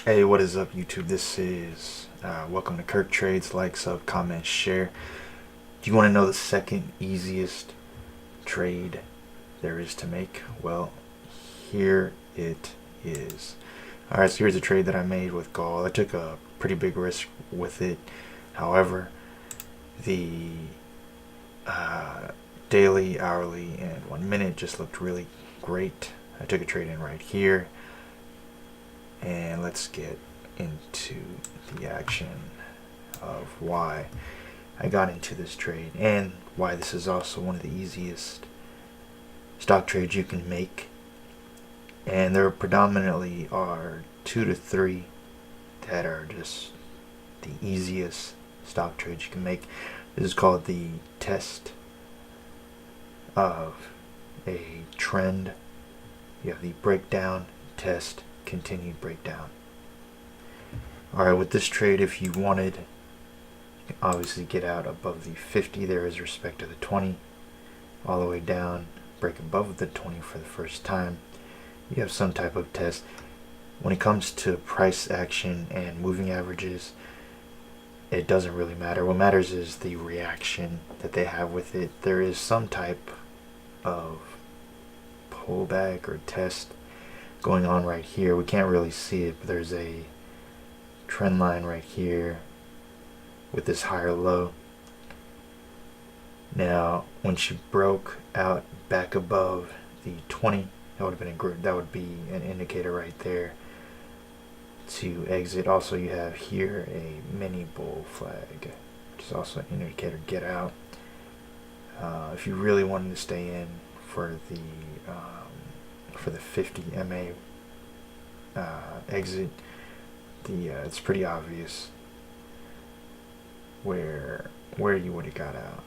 Hey, what is up, YouTube? This is welcome to Kirk Trades. Like, sub, comment, share. Do you want to know the second easiest trade there is to make? Well, here it is. Alright, so here's a trade that I made with gold. I took a pretty big risk with it. However, the daily, hourly, and 1 minute just looked really great. I took a trade in right here. And let's get into the action of why I got into this trade and why this is also one of the easiest stock trades you can make. And there predominantly are 2 to 3 that are just the easiest stock trades you can make. This is called the test of a trend. You have the breakdown, test, continued breakdown. Alright, with this trade, if you wanted, you can obviously get out above the 50 there is respect to the 20, all the way down, break above the 20 for the first time. You have some type of test. When it comes to price action and moving averages, it doesn't really matter. What matters is the reaction that they have with it. There is some type of pullback or test going on right here. We can't really see it, but there's a trend line right here with this higher low. Now, when she broke out back above the 20, that would be an indicator right there to exit. Also, you have here a mini bull flag, which is also an indicator get out. If you really wanted to stay in for the 50 MA exit, it's pretty obvious where you would have got out.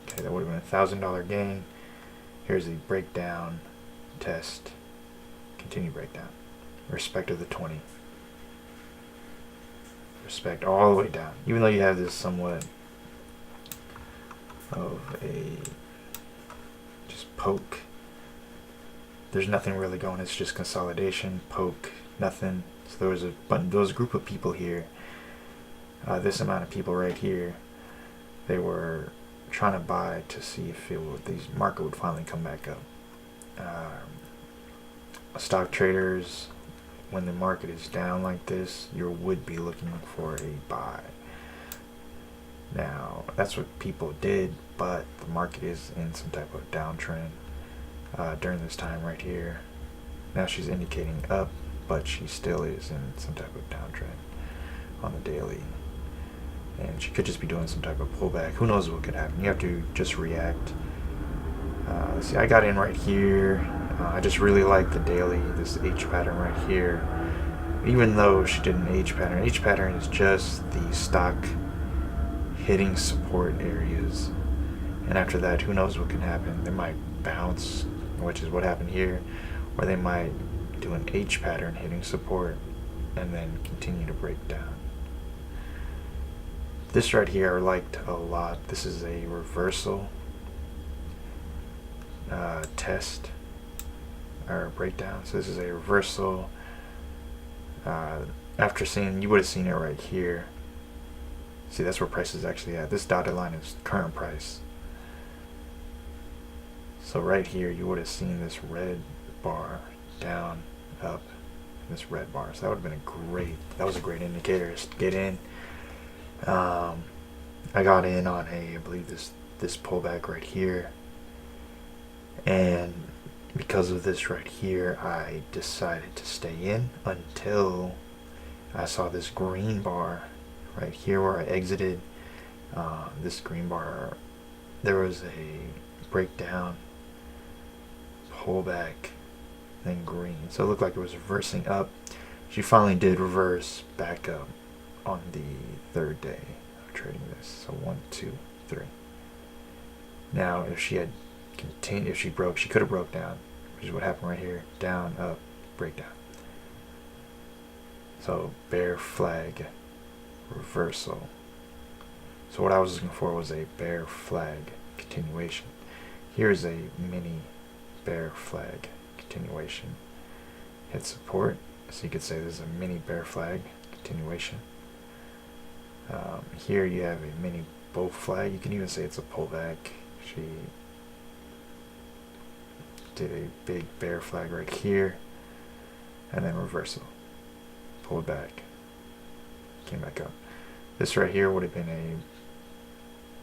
Okay, that would have been $1,000 gain. Here's the breakdown, test, continue breakdown, respect of the 20, respect all the way down. Even though you have this somewhat of a just poke, there's nothing really going. It's just consolidation, poke, nothing. So there was a group of people here, this amount of people right here. They were trying to buy to see if the market would finally come back up. Stock traders, when the market is down like this, you would be looking for a buy. Now, that's what people did, but the market is in some type of downtrend during this time right here. Now she's indicating up, but she still is in some type of downtrend on the daily. And she could just be doing some type of pullback. Who knows what could happen? You have to just react. Let's see, I got in right here. I just really like the daily, this H pattern right here. Even though she did an H pattern is just the stock hitting support areas. And after that, who knows what can happen? They might bounce, which is what happened here, or they might do an H pattern hitting support and then continue to break down. This right here I liked a lot. This is a reversal test or breakdown. So this is a reversal. After seeing, you would have seen it right here. See, that's where price is actually at. This dotted line is current price. So right here, you would have seen this red bar down, up, and this red bar. So that would have been that was a great indicator to get in. I got in on I believe this pullback right here. And because of this right here, I decided to stay in until I saw this green bar right here where I exited. This green bar, there was a breakdown, pullback, then green. So it looked like it was reversing up. She finally did reverse back up on the third day of trading this. So 1, 2, 3. Now, if she had continued, if she broke, she could have broke down, which is what happened right here. Down, up, breakdown. So bear flag, reversal. So what I was looking for was a bear flag continuation. Here's a mini bear flag continuation. Hit support, So you could say this is a mini bear flag continuation. Here you have a mini bull flag. You can even say it's a pullback. She did a big bear flag right here, and then reversal. Pulled back, came back up. This right here would have been a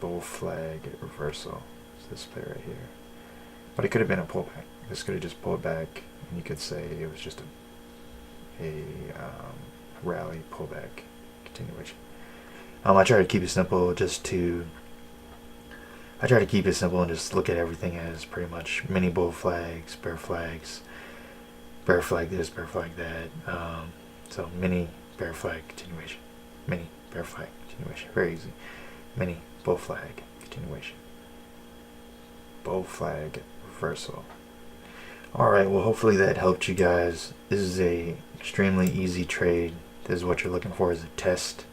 bull flag reversal. So this play right here. But it could have been a pullback. This could have just pulled back, and you could say it was just a rally pullback continuation. I try to keep it simple, I try to keep it simple and just look at everything as pretty much mini bull flags, bear flag this, bear flag that. So mini bear flag continuation, mini bear flag continuation, very easy. Mini bull flag continuation, bull flag reversal. Alright, well hopefully that helped you guys. This is a extremely easy trade. This is what you're looking for, is a test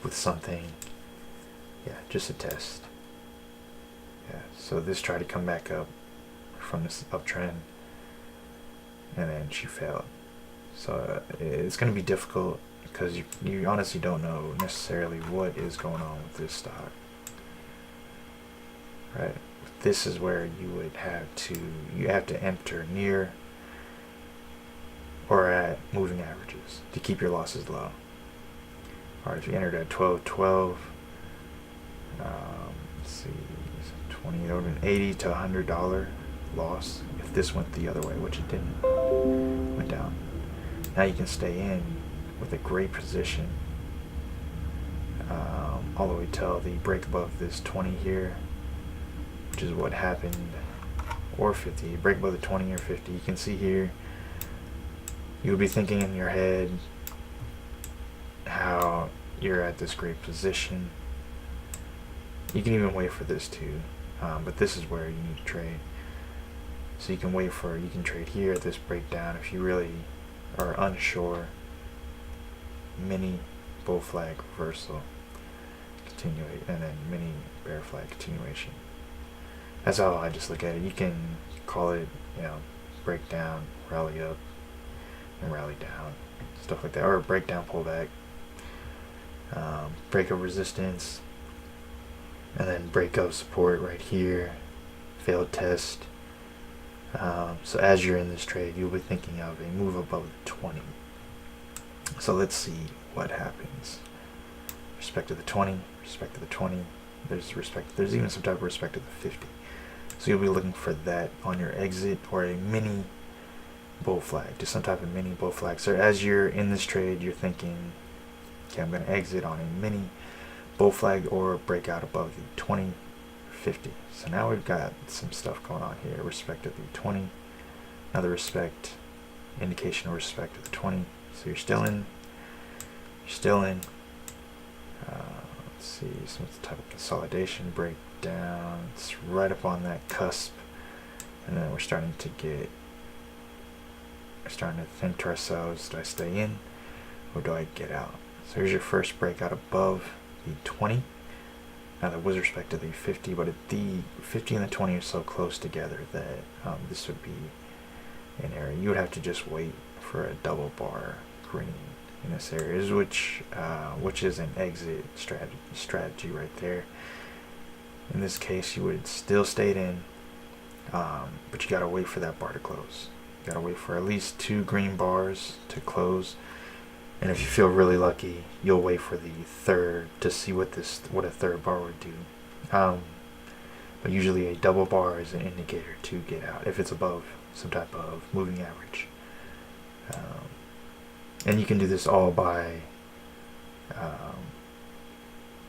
with something. Yeah, just a test. Yeah, so this tried to come back up from this uptrend, and then she failed. So it's going to be difficult because you honestly don't know necessarily what is going on with this stock. Right? This is where you have to enter near or at moving averages to keep your losses low. Alright, if you entered at 12.12, let's see, 20, over an $80 to $100 loss if this went the other way, which it didn't, went down. Now you can stay in with a great position all the way till the break above this 20 here, which is what happened, or 50. You break above the 20 or 50. You can see here, you would be thinking in your head how you're at this great position. You can even wait for this too, but this is where you need to trade. So you can trade here at this breakdown if you really are unsure. Mini bull flag reversal, continuate, and then mini bear flag continuation. That's how I just look at it. You can call it, breakdown, rally up, and rally down, stuff like that, or breakdown, pullback, break of resistance, and then break of support right here, failed test. So as you're in this trade, you'll be thinking of a move above the 20. So let's see what happens. Respect to the 20, respect to the 20. There's even some type of respect to the 50. So you'll be looking for that on your exit, or a mini bull flag, just some type of mini bull flag. So as you're in this trade, you're thinking, okay, I'm going to exit on a mini bull flag or breakout above the 20, 50. So now we've got some stuff going on here. Respect to the 20, another respect, indication of respect to the 20. So you're still in. Let's see, some type of consolidation, breakdown. It's right up on that cusp, and then we're starting to think to ourselves, do I stay in or do I get out? So here's your first breakout above the 20. Now that was respect to the 50, but the 50 and the 20 are so close together that this would be an area. You would have to just wait for a double bar green in this area, which is an exit strategy right there. In this case, you would still stayed in, but you gotta wait for that bar to close. You gotta wait for at least 2 green bars to close, and if you feel really lucky, you'll wait for the third to see what a third bar would do. But usually a double bar is an indicator to get out if it's above some type of moving average. And you can do this all by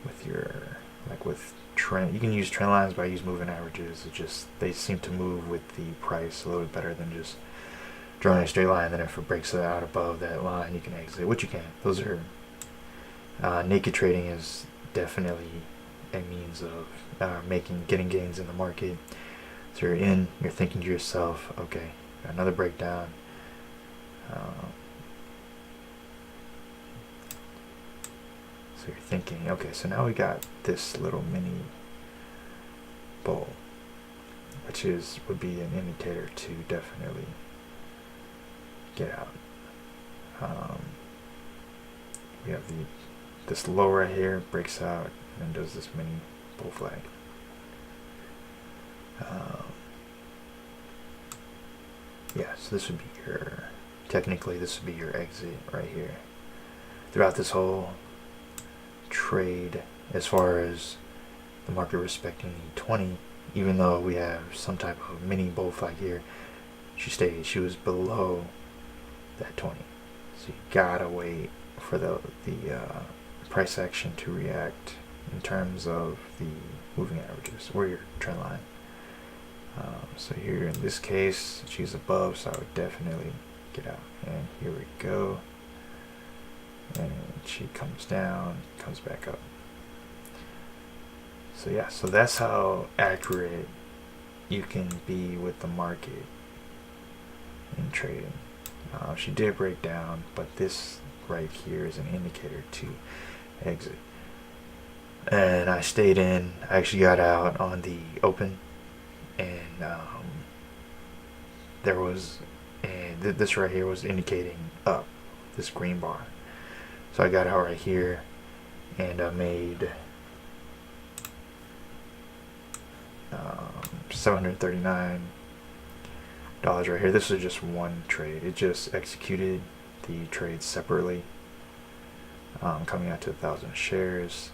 with trend. You can use trend lines, but I use moving averages. They seem to move with the price a little bit better than just drawing a straight line. Then if it breaks out above that line, you can exit, which you can. Those are naked trading is definitely a means of getting gains in the market. So you're in, you're thinking to yourself, okay, got another breakdown. So you're thinking, okay, so now we got this little mini bull, which would be an indicator to definitely get out. We have this low right here, breaks out, and then does this mini bull flag. Yeah, so this would be your, technically this would be your exit right here. Throughout this whole trade, as far as the market respecting the 20, even though we have some type of mini bull flag here, she was below that 20. So you gotta wait for the price action to react in terms of the moving averages or your trend line. So here in this case, she's above, so I would definitely get out. And here we go. And she comes down, comes back up. So yeah, so that's how accurate you can be with the market in trading. She did break down, but this right here is an indicator to exit. And I stayed in. I actually got out on the open, and there was, and this right here was indicating up, this green bar. So I got out right here, and I made $739 right here. This was just one trade. It just executed the trade separately, coming out to 1,000 shares,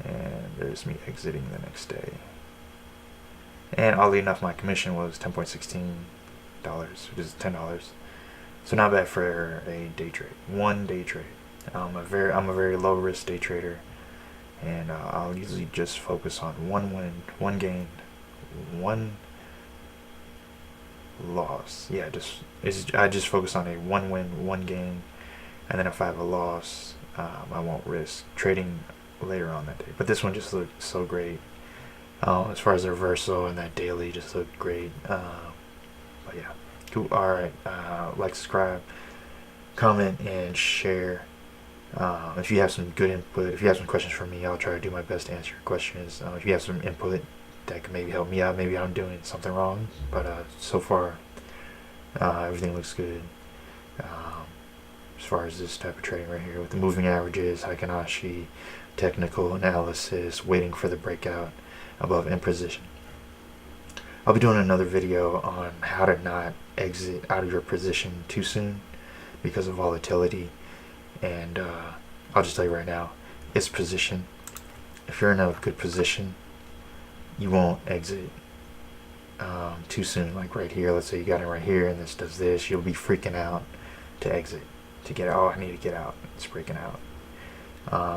and there's me exiting the next day. And oddly enough, my commission was $10.16, which is $10. So not bad for a day trade. One day trade. I'm a very low risk day trader, and I'll usually just focus on one win, one gain, one loss. Yeah, I just focus on a one win, one gain, and then if I have a loss, I won't risk trading later on that day. But this one just looked so great. As far as the reversal and that daily just looked great. But yeah, cool. All right, like, subscribe, comment, and share. If you have some good input, if you have some questions for me, I'll try to do my best to answer your questions. If you have some input that can maybe help me out, maybe I'm doing something wrong, but so far everything looks good. As far as this type of trading right here with the moving averages, Heikin-Ashi, technical analysis, waiting for the breakout above in position. I'll be doing another video on how to not exit out of your position too soon because of volatility. And I'll just tell you right now, it's position. If you're in a good position, you won't exit too soon. Like right here, let's say you got it right here and this does this, you'll be freaking out to exit, to get out. Oh, I need to get out. It's breaking out.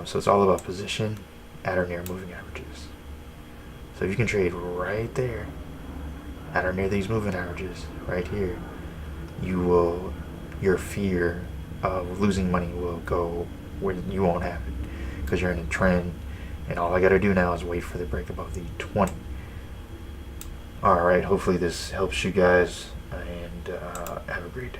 So it's all about position at or near moving averages. So if you can trade right there at or near these moving averages right here, your fear of losing money will go where you won't have it, because you're in a trend, and all I got to do now is wait for the break above the 20. Alright, hopefully this helps you guys, and have a great day.